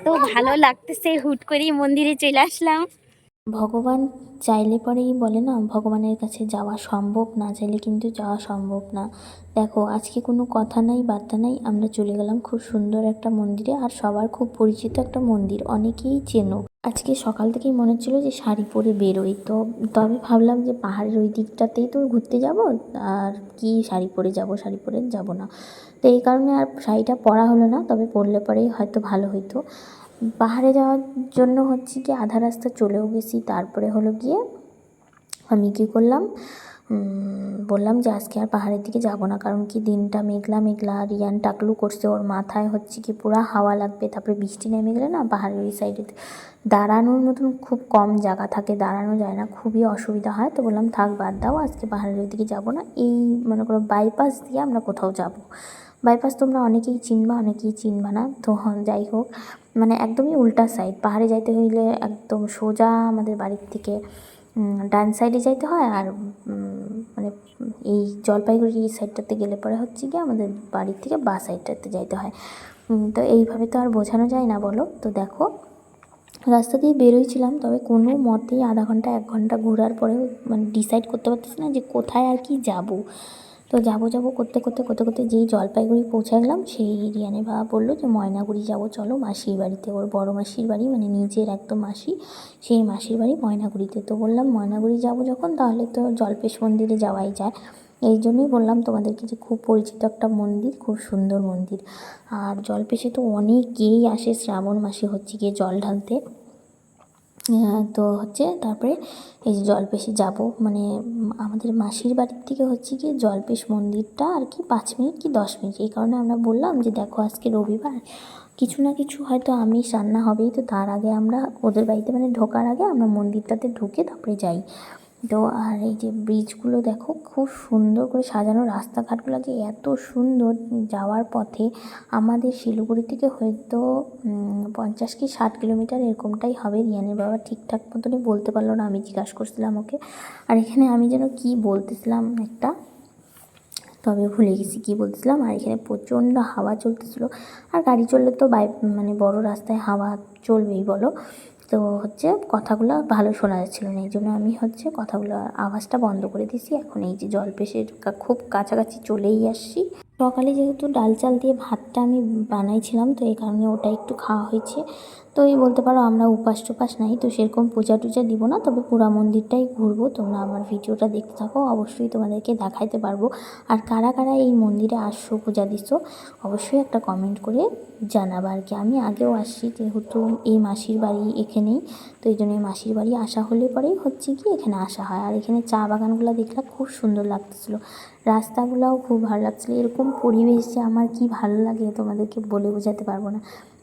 এত ভালো লাগতেছে, হুট করেই মন্দিরে চলে আসলাম। ভগবান চাইলে পরেই বলে না, ভগবানের কাছে যাওয়া সম্ভব, না চাইলে কিন্তু যাওয়া সম্ভব না। দেখো আজকে কোনো কথা নাই বার্তা নাই, আমরা চলে গেলাম খুব সুন্দর একটা মন্দিরে, আর সবার খুব পরিচিত একটা মন্দির, অনেকেই চেনো। আজকে সকাল থেকেই মনে হচ্ছিলো যে শাড়ি পরে বেরোই, তো তবে ভাবলাম যে পাহাড়ের ওই দিকটাতেই তো ঘুরতে যাব, আর কি শাড়ি পরে যাব, শাড়ি পরে যাব না। তো এই কারণে আর শাড়িটা পরা হলো না, তবে পরলে পরেই হয়তো ভালো হইতো। পাহাড়ে যাওয়ার জন্য হচ্ছে কি আধা রাস্তা চলেও গেছি, তারপরে হলো গিয়ে আমি কী করলাম, বললাম যে আজকে আর পাহাড়ের দিকে যাব না, কারণ কি দিনটা মেঘলা মেঘলা, রিয়ান টাকলু করছে, ওর মাথায় হচ্ছে কি পুরো হাওয়া লাগবে, তারপরে বৃষ্টি নেমে গেলে না পাহাড়ের ওই সাইডে দাঁড়ানোর মতন খুব কম জায়গা থাকে, দাঁড়ানো যায় না, খুবই অসুবিধা হয়। তো বললাম থাক বাদ দাও, আজকে পাহাড়ের ওই দিকে যাবো না, এই মনে করো বাইপাস দিয়ে আমরা কোথাও যাব। বাইপাস তোমরা অনেকেই চিনবা, অনেকেই চিনবা না, তো যাই হোক, মানে একদমই উল্টা সাইড। পাহাড়ে যাইতে হইলে একদম সোজা আমাদের বাড়ির থেকে ডান সাইডে যাইতে হয়, আর মানে এই জলপাইগুড়ি সাইডটাতে গেলে পরে হচ্ছে গিয়ে আমাদের বাড়ির থেকে বা সাইডটাতে যাইতে হয়। তো এইভাবে তো আর বোঝানো যায় না বলো। তো দেখো রাস্তা দিয়ে বেরোইছিলাম, তবে কোনো মতেই আধা ঘন্টা 1 ঘন্টা ঘোরার পরেও মানে ডিসাইড করতে পারতেছি না যে কোথায় আর কি যাব। তো যাবো করতে করতে করতে করতে যেই জলপাইগুড়ি পৌঁছে গেলাম, সেই রিয়ানের বাবা বললো যে ময়নাগুড়ি যাবো চলো, মাসির বাড়িতে, ওর বড় মাসির বাড়ি, মানে নিজের একদম মাসি, সেই মাসির বাড়ি ময়নাগুড়িতে। তো বললাম ময়নাগুড়ি যাবো যখন, তাহলে তো জল্পেশ মন্দিরে যাওয়াই যায়। এই জন্যই বললাম তোমাদেরকে যে খুব পরিচিত একটা মন্দির, খুব সুন্দর মন্দির। আর জল্পেশে তো অনেকেই আসে শ্রাবণ মাসে হচ্ছে গিয়ে জল ঢালতে। তো হচ্ছে তারপরে এই যে জল্পেশে যাব, মানে আমাদের মাসির বাড়ির থেকে হচ্ছে গিয়ে জল্পেশ মন্দিরটা আর কি 5 মিনিট কি 10 মিনিট। এই কারণে আমরা বললাম যে দেখো আজকে রবিবার, কিছু না কিছু হয়তো আমিষ রান্না হবেই, তো তার আগে আমরা ওদের বাড়িতে মানে ঢোকার আগে আমরা মন্দিরটাতে ঢুকে তারপরে যাই। তো আর এই যে ব্রিজগুলো দেখো খুব সুন্দর করে সাজানো, রাস্তাঘাটগুলো যে এত সুন্দর। যাওয়ার পথে আমাদের শিলিগুড়ি থেকে হয়তো 50 কি 60 কিলোমিটার এরকমটাই হবে। রিয়ানের বাবা ঠিকঠাক মতনই বলতে পারলো না, আমি জিজ্ঞাসা করছিলাম ওকে। আর এখানে আমি যেন কি বলতেছিলাম একটা, তবে ভুলে গেছি কী বলতেছিলাম। আর এখানে প্রচণ্ড হাওয়া চলতেছিলো, আর গাড়ি চললে তো মানে বড় রাস্তায় হাওয়া চলবেই বলো। তো হচ্ছে কথাগুলো ভালো শোনা যাচ্ছিলো না, এই জন্য আমি হচ্ছে কথাগুলো আওয়াজটা বন্ধ করে দিয়েছি। এখন এই যে জলপেশের খুব কাছাকাছি চলেই আসছি। সকালে যেহেতু ডাল চাল দিয়ে ভাতটা আমি বানাইছিলাম, তো এই কারণে ওটা একটু খাওয়া হয়েছে। তো এই বলতে পারো আমরা উপাস টুপাস নাই, তো সেরকম পূজা টুজা দিব না, তবে পুরা মন্দিরটাই ঘুরবো। তোমরা আমার ভিডিওটা দেখতে থাকো, অবশ্যই তোমাদেরকে দেখাইতে পারবো। আর কারা কারা এই মন্দিরে আসছো, পূজা দিছো, অবশ্যই একটা কমেন্ট করে জানাবা আর কি। আমি আগেও আসছি, যেহেতু এই মাসির বাড়ি এখানেই, তো এই জন্য এই মাসির বাড়ি আসা হলে পরেই হচ্ছে কি এখানে আসা হয়। আর এখানে চা বাগানগুলো দেখলাম, খুব সুন্দর লাগতেছিলো, রাস্তাগুলোও খুব ভালো লাগছিলো। এরকম পরিবেশ যে আমার কি ভালো লাগে তোমাদেরকে বলে বোঝাতে পারবো না।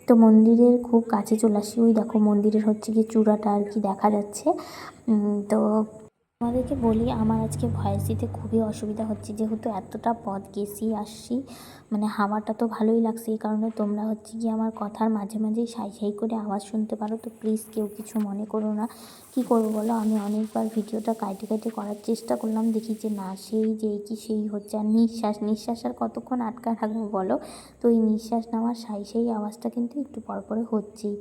তো মন্দিরের খুব কাছে চলে আসি, ওই দেখো মন্দিরের হচ্ছে কি চূড়াটা আর কি দেখা যাচ্ছে। তো তোমাদেরকে বলি, আমার আজকে ভয়েস দিতে খুবই অসুবিধা হচ্ছে, যেহেতু এতটা পথ গেছি আসছি, মানে হাওয়াটা তো ভালোই লাগছে, এই কারণে তোমরা হচ্ছে কি আমার কথার মাঝে মাঝেই সাই সাই করে আওয়াজ শুনতে পারো। তো প্লিজ কেউ কিছু মনে করো না। কী করবো বলো, আমি অনেকবার ভিডিওটা কাটে কাটে করার চেষ্টা করলাম, দেখি যে না সেই যে কি সেই হচ্ছে। আর নিঃশ্বাস আর কতক্ষণ আটকা থাকবো বলো। তো এই নিঃশ্বাস নেওয়ার সাই সাই আওয়াজটা কিন্তু একটু পরপরে হচ্ছেই।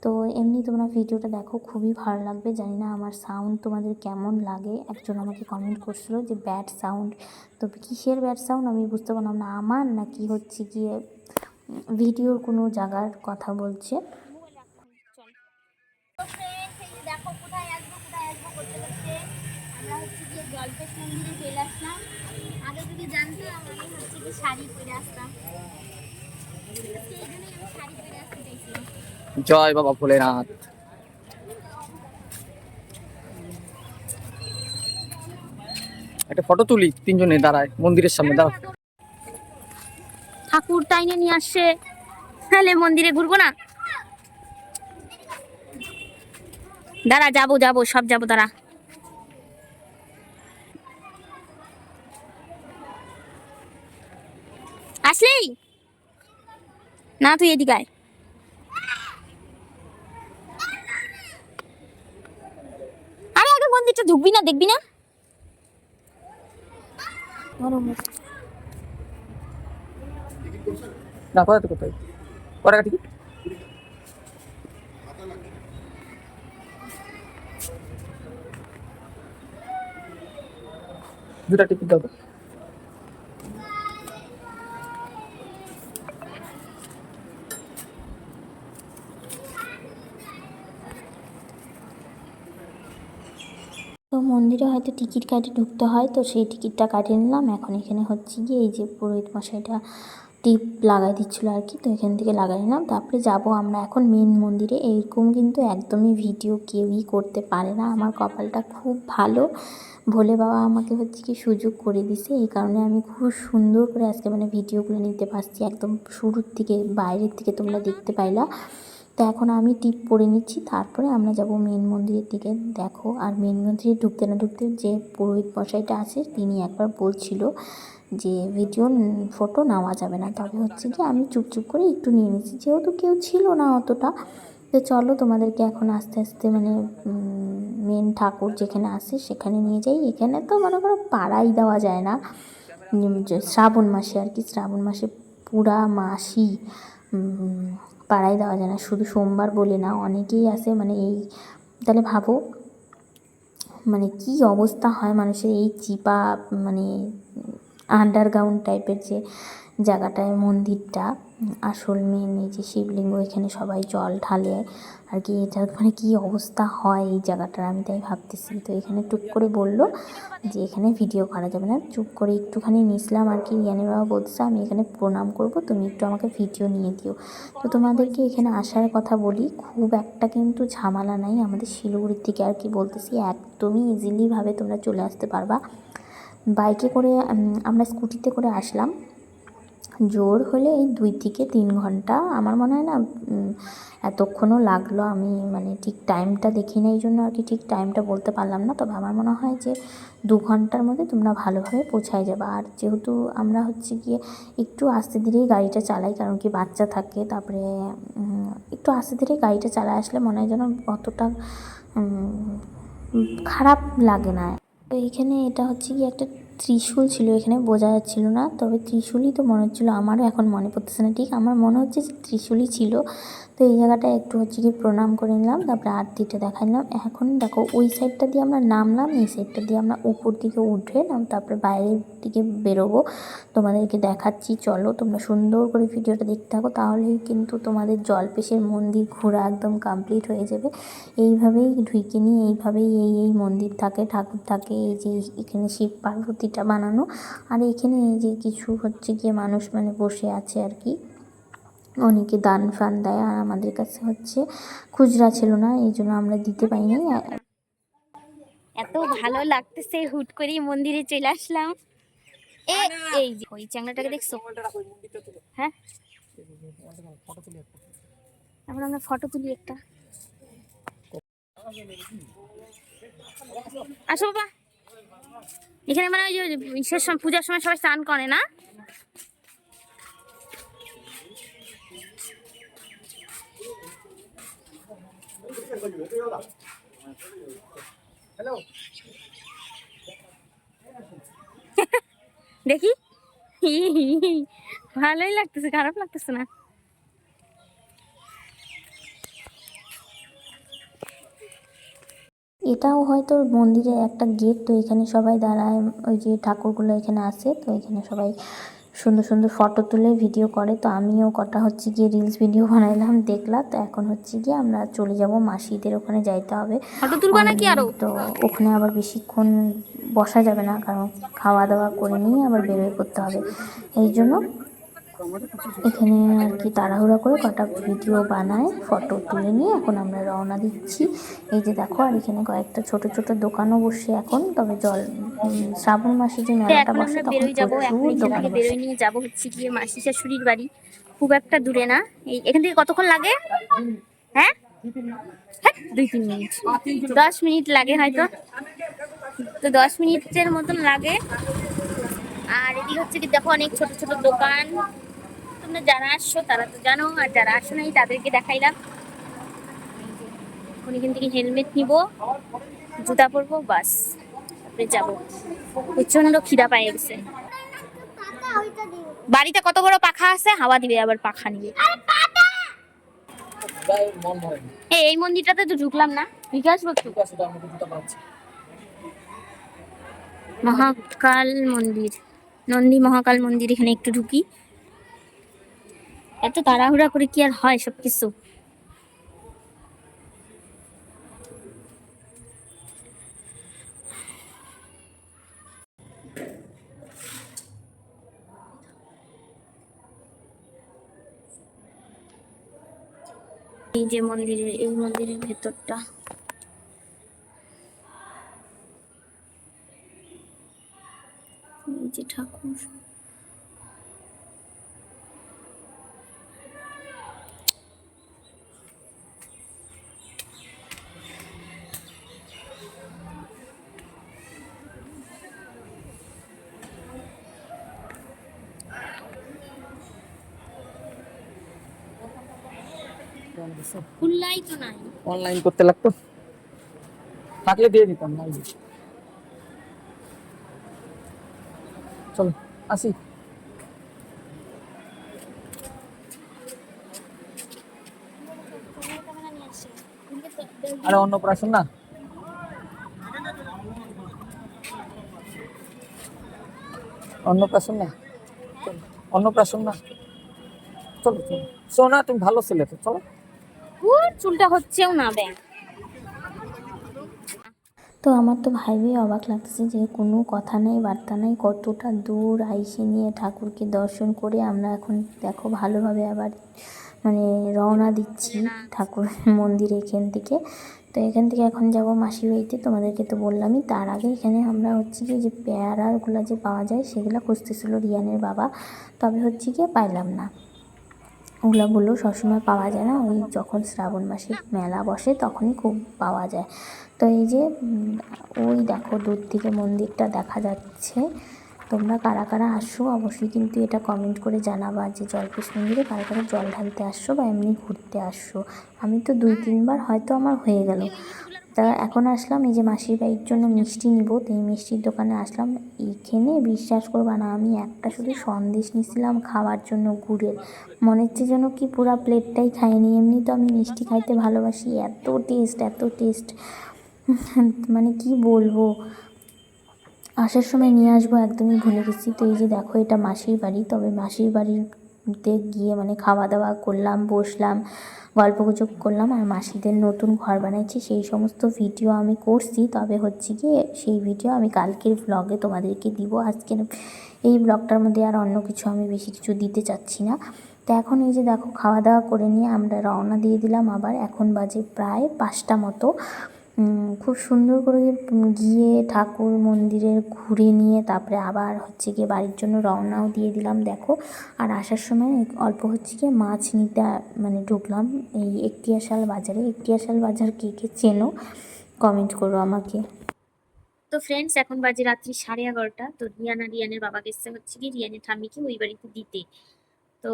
তো এমনি তোমরা ভিডিওটা দেখো, খুবই ভালো লাগবে। জানি না আমার সাউন্ড তোমাদের কেমন লাগে, একজন আমাকে কমেন্ট করছিল যে ব্যাড সাউন্ড। তো কিসের ব্যাড সাউন্ড আমি বুঝতে পারলাম না, আমার না কি হচ্ছে গিয়ে ভিডিওর কোনো জায়গার কথা বলছে। দেখো কোথায় আসবো করতে করতে আমরা হচ্ছে গিয়ে জল্পেশ মন্দিরে চলে আসলাম। আগে যদি জানতাম আমি হচ্ছে কি শাড়ি পরে আসতাম, সেই জন্যই আমি শাড়ি পরে আসতে চাইছিলাম। জয় বাবা ভোলেনাথ। একটা ফটো তুলি, তিনজনে দাঁড়ায় মন্দিরের সামনে। দাঁড়া, ঠাকুর টাইনে নিয়ে আসছে, তাহলে মন্দিরে ঘুরবো না? দাঁড়া, যাবো সব যাবো, দাঁড়া। আসলেই না, তুই এদিকে আয়। আরে আগে মন্দিরটা ঢুকবি না, দেখবি না? না, কোথায় কোথায় কটা টিকিট? দুটা টিকিট দাও। তো মন্দিরে হয়তো টিকিট কাটে ঢুকতে হয়, তো সেই টিকিটটা কাটিয়ে নিলাম। এখন এখানে হচ্ছে গিয়ে এই যে পুরোহিত মশাইটা টিপ লাগাই দিচ্ছিলো আর কি, তো এখান থেকে লাগাই নিলাম। তারপরে যাব আমরা এখন মেন মন্দিরে। এইরকম কিন্তু একদমই ভিডিও কেউই করতে পারে না। আমার কপালটা খুব ভালো, ভোলে বাবা আমাকে হচ্ছে কি সুযোগ করে দিছে, এই কারণে আমি খুব সুন্দর করে আজকে মানে ভিডিওগুলো নিতে পারছি। একদম শুরুর থেকে বাইরের থেকে তোমরা দেখতে পাইলা। তো এখন আমি টিপ পরে নিচ্ছি, তারপরে আমরা যাব মেন মন্দিরের দিকে। দেখো, আর মেন মন্দিরে ঢুকতে না ঢুকতে যে পুরোহিত মশাইটা আছে তিনি একবার বলছিল যে ভিডিও ফটো নেওয়া যাবে না, তবে হচ্ছে কি আমি চুপচুপ করে একটু নিয়ে নিচ্ছি, যেহেতু কেউ ছিল না অতটা। তো চলো তোমাদেরকে এখন আস্তে আস্তে মানে মেন ঠাকুর যেখানে আসে সেখানে নিয়ে যাই। এখানে তো মনে করো পাড়াই দেওয়া যায় না, শ্রাবণ মাসে আর কি, শ্রাবণ মাসে পুরা মাসই পাড়াই দেওয়া যায় না, শুধু সোমবার বলে না, অনেকেই আসে। মানে এই তাহলে ভাবো মানে কি অবস্থা হয় মানুষের। এই চিপা মানে আন্ডারগ্রাউন্ড টাইপের যে জায়গাটায় মন্দিরটা, আসল মেন এই যে শিবলিঙ্গ, এখানে সবাই জল ঢালে আর কি। এটা মানে কী অবস্থা হয় এই জায়গাটার, আমি তাই ভাবতেছি। তো এখানে টুক করে বললো যে এখানে ভিডিও করা যাবে না, চুপ করে একটুখানি নিয়েছিলাম আর কি। জ্ঞানী বাবা বলছে আমি এখানে প্রণাম করব, তুমি একটু আমাকে ভিডিও নিয়ে দিও। তো তোমাদেরকে এখানে আসার কথা বলি, খুব একটা কিন্তু ঝামেলা নাই আমাদের শিলিগুড়ির থেকে আর কি বলতেছি, একদমই ইজিলিভাবে তোমরা চলে আসতে পারবা। বাইকে করে আমরা স্কুটিতে করে আসলাম, জোর হলে এই 2 থেকে 3 ঘন্টা, আমার মনে হয় না এতক্ষণও লাগলো। আমি মানে ঠিক টাইমটা দেখি না, এই জন্য আর কি ঠিক টাইমটা বলতে পারলাম না, তবে আমার মনে হয় যে 2 ঘন্টার মধ্যে তোমরা ভালোভাবে পৌঁছায় যাবে। আর যেহেতু আমরা হচ্ছে গিয়ে একটু আস্তে ধীরেই গাড়িটা চালাই, কারণ কি বাচ্চা থাকে, তারপরে একটু আস্তে ধীরে গাড়িটা চালায় আসলে মনে হয় যেন অতটা খারাপ লাগে না। তো এখানে এটা হচ্ছে কি একটা ত্রিশূল ছিল, এখানে বোঝা যাচ্ছিল না, তবে ত্রিশূলই তো মনে হচ্ছিলো, আমারও এখন মনে পড়তেছে না ঠিক, আমার মনে হচ্ছে যে ত্রিশূলই ছিল। তো এই জায়গাটা একটু হচ্ছে কি প্রণাম করে নিলাম, তারপরে আরতিটা দেখাই নিলাম। এখন দেখো ওই সাইডটা দিয়ে আমরা নামলাম, এই সাইডটা দিয়ে আমরা উপর দিকে উঠে তারপরে বাইরের দিকে বেরোবো, তোমাদেরকে দেখাচ্ছি। চলো তোমরা সুন্দর করে ভিডিওটা দেখতে থাকো, তাহলেই কিন্তু তোমাদের জলপেশের মন্দির ঘোরা একদম কমপ্লিট হয়ে যাবে। এইভাবেই ঢুকে নিয়ে এইভাবেই এই মন্দির থাকে, ঠাকুর থাকে, এই যে এখানে শিব পার্বতীটা বানানো, আর এখানে এই যে কিছু হচ্ছে গিয়ে মানুষ মানে বসে আছে আর কি, অনেকে দান ফান দেয়। আর আমাদের কাছে হচ্ছে খুচরা ছিল না, এই জন্য আমরা দিতে পাইনি। এত ভালো লাগতেছে, হুট করেই মন্দিরে চলে আসলাম। এই যে ওই চ্যাংড়াটাকে দেখছো? হ্যাঁ, এখন আমরা ফটো তুলি একটা। আসো বাবা, এখানে মানে ওই যে পূজার সময় সবাই স্নান করে না? দেখি ভালোই লাগতেছে, খারাপ লাগতেছে না। এটাও হয়তো মন্দিরের একটা গেট, তো এখানে সবাই দাঁড়ায়, ওই যে ঠাকুরগুলো এখানে আসে, তো এখানে সবাই সুন্দর সুন্দর ফটো তুলে ভিডিও করে। তো আমিও কটা হচ্ছে গিয়ে রিলস ভিডিও বানাইলাম, দেখলাম। তো এখন হচ্ছে গিয়ে আমরা চলে যাব মাসিদের ওখানে, যাইতে হবে। ফটো তুলবা নাকি আরো? তো ওখানে আবার বেশিক্ষণ বসা যাবে না, কারণ খাওয়া দাওয়া করে নিয়ে আবার বেরোয় করতে হবে, এই জন্য এখানে আর কি তাড়াহুড়া করে কটা ভিডিও বানায়, ফটো তুলে নিয়ে এখন আমরা রওনা দিচ্ছি। এই যে দেখো, আর এখানে কয়েকটা ছোট ছোট দোকানও বসে এখন, তবে শ্রাবণ মাসে যে মেলাটা বসে তখন প্রচুর দোকান বসে। বেরোয় নিয়ে যাবো হচ্ছে গিয়ে মাসি শাশুড়ির বাড়ি, খুব একটা দূরে না। এখান থেকে কতক্ষণ লাগে? হ্যাঁ, 2-3 মিনিট, 10 মিনিট লাগে হয়তো, তো 10 মিনিটের মতন লাগে। আর এদিকে হচ্ছে কি দেখো অনেক ছোট ছোট দোকান, তোমরা যারা আসছো তারা তো জানো, আর যারা আসো নাই তাদেরকে দেখাইলাম। এখন এখান থেকে হেলমেট নিব, জুতা পরবো, বাস তারপরে যাবো। প্রচন্ড খিদা পাই গেছে। বাড়িতে কত বড় পাখা আছে, হাওয়া দিবে আবার পাখা নিবে। এই মন্দিরটাতে তো ঢুকলাম না, ঢুকে আসবো একটু। মহাকাল মন্দির, নন্দী মহাকাল মন্দির। এখানে একটু ঢুকি। এত তাড়াহুড়া করে কি আর হয় সবকিছু। এই যে মন্দিরের, এই মন্দিরের ভেতরটা। এই যে ঠাকুর। খুললাই তো নাই, অনলাইন করতে লাগতো, থাকলে দিয়ে দিতাম না। চলো আসি। আরে অন্নপ্রাশন না, অন্নপ্রাশন না, অন্নপ্রাশন না। চলো চলো, সোনা তুমি ভালো ছেলে তো, চলো। চুলটা হচ্ছেও না ব্যাং। তো আমার তো ভাইবে অবাক লাগতেছে যে কোনো কথা নেই, বার্তা নেই, কতটা দূর আইসে নিয়ে ঠাকুরকে দর্শন করে আমরা এখন দেখো ভালোভাবে আবার মানে রওনা দিচ্ছি ঠাকুর মন্দিরে এখান থেকে। তো এখান থেকে এখন যাব মাসির বাড়িতে, তোমাদেরকে তো বললামই। তার আগে এখানে আমরা হচ্ছে কি যে পেয়ারাগুলো যে পাওয়া যায় সেগুলো খুঁজতেছিল রিয়ানের বাবা, তবে হচ্ছে গিয়ে পাইলাম না। ওগুলো বললো সবসময় পাওয়া যায় না, ওই যখন শ্রাবণ মাসে মেলা বসে তখনই খুব পাওয়া যায়। তো এই যে ওই দেখো দূর থেকে মন্দিরটা দেখা যাচ্ছে। তোমরা কারা কারা আসছো অবশ্যই কিন্তু এটা কমেন্ট করে জানাবা যে জলপেশ মন্দিরে কারা কারা জল ঢালতে আসছো বা এমনি ঘুরতে আসছো। আমি তো 2-3 বার হয়তো আমার হয়ে গেল। তা এখন আসলাম এই যে মাসির বাড়ির জন্য মিষ্টি নিব, তো এই মিষ্টির দোকানে আসলাম। এইখানে বিশ্বাস করবা না, আমি একটা শুধু সন্দেশ নিয়েছিলাম খাওয়ার জন্য গুড়ের, মনে হচ্ছে যেন কি পুরা প্লেটটাই খাইনি। এমনি তো আমি মিষ্টি খাইতে ভালোবাসি, এত টেস্ট এত টেস্ট, মানে কি বলবো। আসার সময় নিয়ে আসবো, একদমই ভুলে গেছি। তো এই যে দেখো এটা মাসির বাড়ি, তবে মাসির বাড়িতে গিয়ে মানে খাওয়া দাওয়া করলাম, বসলাম, গল্পগুজব করলাম, আর মাসিদের নতুন ঘর বানাইছি সেই সমস্ত ভিডিও আমি করছি। তবে হচ্ছে কি সেই ভিডিও আমি কালকের ব্লগে তোমাদেরকে দিব, আজকে এই ব্লগটার মধ্যে আর অন্য কিছু আমি বেশি কিছু দিতে চাচ্ছি না। তো এখন এই যে দেখো খাওয়া দাওয়া করে নিয়ে আমরা রওনা দিয়ে দিলাম আবার। এখন বাজে প্রায় 5টা মতো। খুব সুন্দর করে গিয়ে ঠাকুর মন্দিরে ঘুরে নিয়ে তারপরে আবার হচ্ছে গিয়ে বাড়ির জন্য রওনাও দিয়ে দিলাম দেখো। আর আসার সময় অল্প হচ্ছে গিয়ে মাছ নিতে মানে ঢুকলাম এই একটিয়াশাল বাজারে। একটিয়াশাল বাজার কে কে চেনো কমেন্ট করো আমাকে। তো ফ্রেন্ডস এখন বাজে রাত্রি 11:30। তো রিয়ানের বাবা গেছে হচ্ছে কি রিয়ানের ঠাম্মিকে ওই বাড়িতে দিতে। তো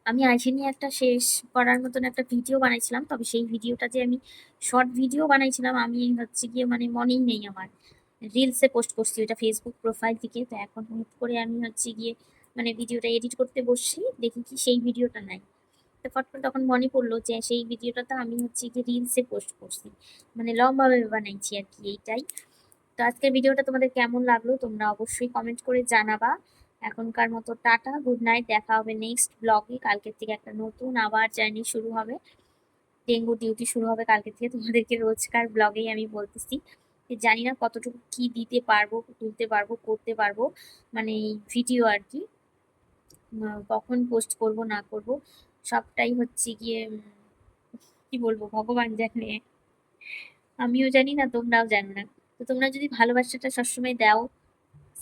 আমি আইসে নিয়ে একটা শেষ করার মতন একটা ভিডিও বানাইছিলাম, তবে সেই ভিডিওটা যে আমি শর্ট ভিডিও বানাইছিলাম আমি হচ্ছে গিয়ে মানে মনেই নেই আমার, রিলসে পোস্ট করছি ওটা ফেসবুক প্রোফাইল থেকে। তো এখন হুট করে আমি হচ্ছে গিয়ে মানে ভিডিওটা এডিট করতে বসছি, দেখি কি সেই ভিডিওটা নাই। তো ফট করে তখন মনে পড়লো যে সেই ভিডিওটা তো আমি হচ্ছে গিয়ে রিলসে পোস্ট করছি, মানে লম্বাভাবে বানাইছি আর কি এইটাই। তো আজকের ভিডিওটা তোমাদের কেমন লাগলো তোমরা অবশ্যই কমেন্ট করে জানাবা। এখনকার মতো টাটা, গুড নাইট, দেখা হবে নেক্সট ব্লগে। কালকের থেকে একটা নতুন আবার জার্নি শুরু হবে, ডেঙ্গু ডিউটি শুরু হবে কালকে থেকে। তোমাদেরকে রোজকার ব্লগেই আমি বলতেছি যে জানি না কতটুকু কি দিতে পারবো, তুলতে পারবো, করতে পারবো, মানে এই ভিডিও আর কি কখন পোস্ট করব না করব সবটাই হচ্ছে গিয়ে কি বলবো ভগবান জানে, আমিও জানি না তোমরাও জানো না। তো তোমরা যদি ভালোবাসাটা সবসময় দাও,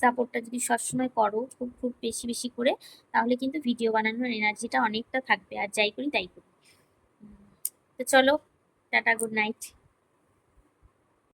সাপোর্টটা যদি সবসময় করো খুব খুব বেশি বেশি করে, তাহলে কিন্তু ভিডিও বানানোর এনার্জিটা অনেকটা থাকবে, আর যাই করি তাই করি। তো চলো, টাটা, গুড নাইট।